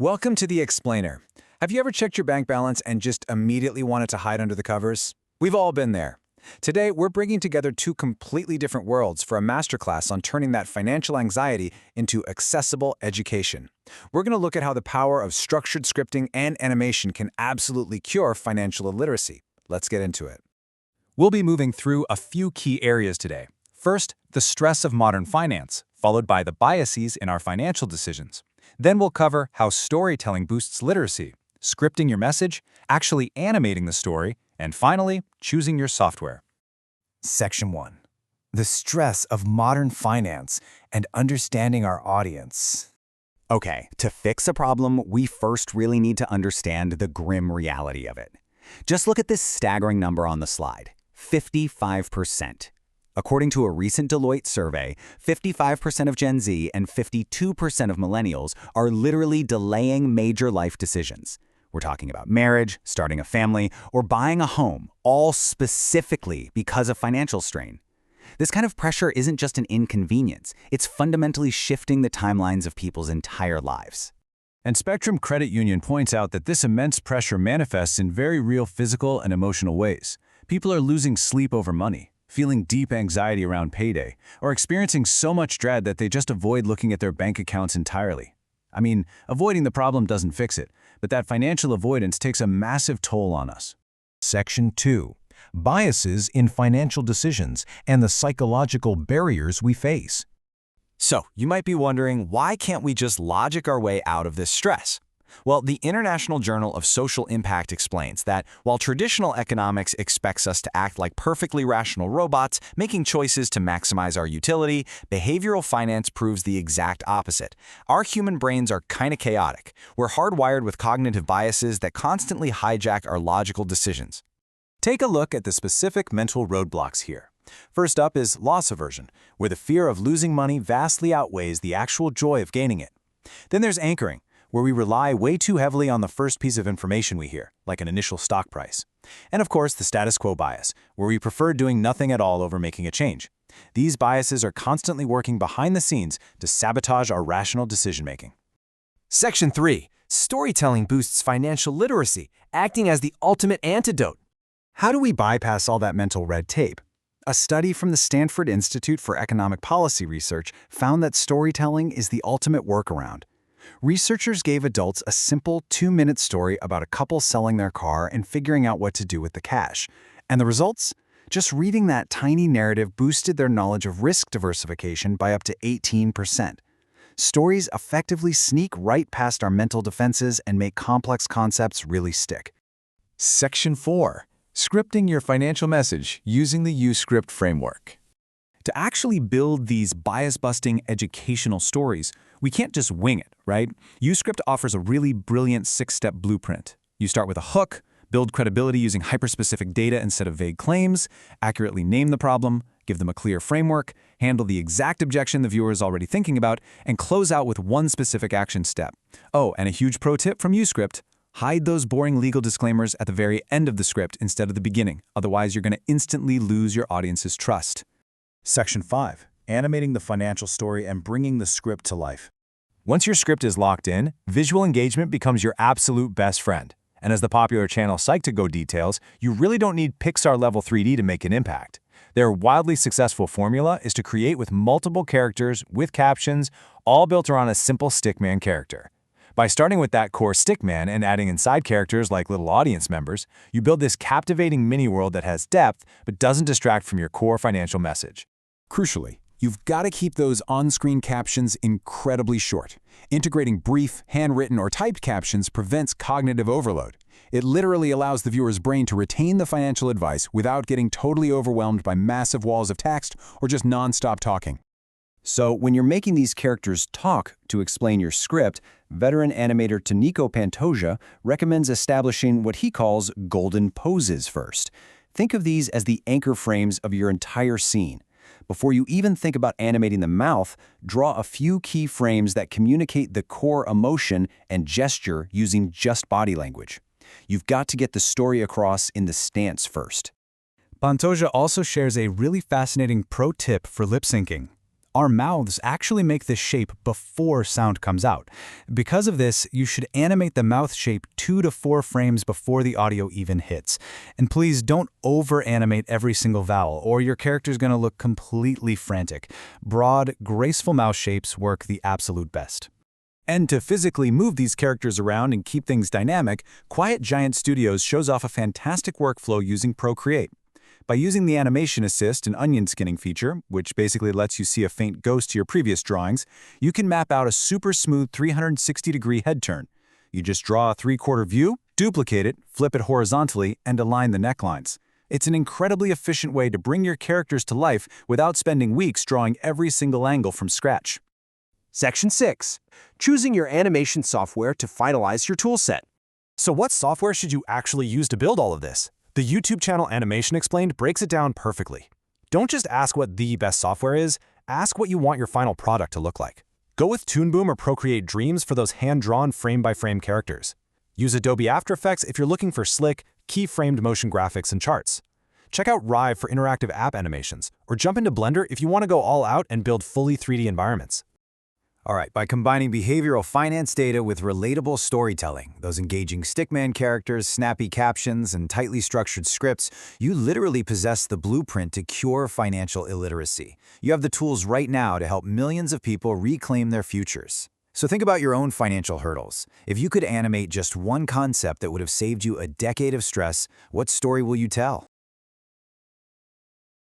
Welcome to The Explainer. Have you ever checked your bank balance and just immediately wanted to hide under the covers? We've all been there. Today, we're bringing together two completely different worlds for a masterclass on turning that financial anxiety into accessible education. We're going to look at how the power of structured scripting and animation can absolutely cure financial illiteracy. Let's get into it. We'll be moving through a few key areas today. First, the stress of modern finance, followed by the biases in our financial decisions. Then we'll cover how storytelling boosts literacy, scripting your message, actually animating the story, and finally, choosing your software. Section 1. The stress of modern finance and understanding our audience. Okay, to fix a problem, we first really need to understand the grim reality of it. Just look at this staggering number on the slide, 55%. According to a recent Deloitte survey, 55% of Gen Z and 52% of millennials are literally delaying major life decisions. We're talking about marriage, starting a family, or buying a home, all specifically because of financial strain. This kind of pressure isn't just an inconvenience, it's fundamentally shifting the timelines of people's entire lives. And Spectrum Credit Union points out that this immense pressure manifests in very real physical and emotional ways. People are losing sleep over money, feeling deep anxiety around payday, or experiencing so much dread that they just avoid looking at their bank accounts entirely. I mean, avoiding the problem doesn't fix it, but that financial avoidance takes a massive toll on us. Section 2. Biases in financial decisions and the psychological barriers we face. So, you might be wondering, why can't we just logic our way out of this stress? Well, the International Journal of Social Impact explains that while traditional economics expects us to act like perfectly rational robots, making choices to maximize our utility, behavioral finance proves the exact opposite. Our human brains are kind of chaotic. We're hardwired with cognitive biases that constantly hijack our logical decisions. Take a look at the specific mental roadblocks here. First up is loss aversion, where the fear of losing money vastly outweighs the actual joy of gaining it. Then there's anchoring, where we rely way too heavily on the first piece of information we hear, like an initial stock price. And of course, the status quo bias, where we prefer doing nothing at all over making a change. These biases are constantly working behind the scenes to sabotage our rational decision-making. Section 3. Storytelling boosts financial literacy, acting as the ultimate antidote. How do we bypass all that mental red tape? A study from the Stanford Institute for Economic Policy Research found that storytelling is the ultimate workaround. Researchers gave adults a simple 2-minute story about a couple selling their car and figuring out what to do with the cash. And the results? Just reading that tiny narrative boosted their knowledge of risk diversification by up to 18%. Stories effectively sneak right past our mental defenses and make complex concepts really stick. Section 4. Scripting your financial message using the UScript framework. To actually build these bias-busting educational stories, we can't just wing it, right? UScript offers a really brilliant 6-step blueprint. You start with a hook, build credibility using hyper-specific data instead of vague claims, accurately name the problem, give them a clear framework, handle the exact objection the viewer is already thinking about, and close out with one specific action step. Oh, and a huge pro tip from UScript: hide those boring legal disclaimers at the very end of the script instead of the beginning. Otherwise, you're going to instantly lose your audience's trust. Section 5. Animating the financial story and bringing the script to life. Once your script is locked in, visual engagement becomes your absolute best friend. And as the popular channel Psych2Go details, you really don't need Pixar-level 3D to make an impact. Their wildly successful formula is to create with multiple characters, with captions, all built around a simple stickman character. By starting with that core stickman and adding in side characters like little audience members, you build this captivating mini-world that has depth but doesn't distract from your core financial message. Crucially, you've got to keep those on-screen captions incredibly short. Integrating brief, handwritten, or typed captions prevents cognitive overload. It literally allows the viewer's brain to retain the financial advice without getting totally overwhelmed by massive walls of text or just non-stop talking. So when you're making these characters talk to explain your script, veteran animator Tanico Pantoja recommends establishing what he calls golden poses first. Think of these as the anchor frames of your entire scene. Before you even think about animating the mouth, draw a few key frames that communicate the core emotion and gesture using just body language. You've got to get the story across in the stance first. Pantoja also shares a really fascinating pro tip for lip syncing. Our mouths actually make this shape before sound comes out. Because of this, you should animate the mouth shape 2 to 4 frames before the audio even hits. And please don't over-animate every single vowel, or your character's going to look completely frantic. Broad, graceful mouth shapes work the absolute best. And to physically move these characters around and keep things dynamic, Quiet Giant Studios shows off a fantastic workflow using Procreate. By using the Animation Assist and Onion Skinning feature, which basically lets you see a faint ghost to your previous drawings, you can map out a super smooth 360-degree head turn. You just draw a 3/4 view, duplicate it, flip it horizontally, and align the necklines. It's an incredibly efficient way to bring your characters to life without spending weeks drawing every single angle from scratch. Section 6. Choosing your animation software to finalize your toolset. So what software should you actually use to build all of this? The YouTube channel Animation Explained breaks it down perfectly. Don't just ask what the best software is, ask what you want your final product to look like. Go with Toon Boom or Procreate Dreams for those hand-drawn frame-by-frame characters. Use Adobe After Effects if you're looking for slick, key-framed motion graphics and charts. Check out Rive for interactive app animations, or jump into Blender if you want to go all out and build fully 3D environments. All right, by combining behavioral finance data with relatable storytelling, those engaging stickman characters, snappy captions, and tightly structured scripts, you literally possess the blueprint to cure financial illiteracy. You have the tools right now to help millions of people reclaim their futures. So think about your own financial hurdles. If you could animate just one concept that would have saved you a decade of stress, what story will you tell?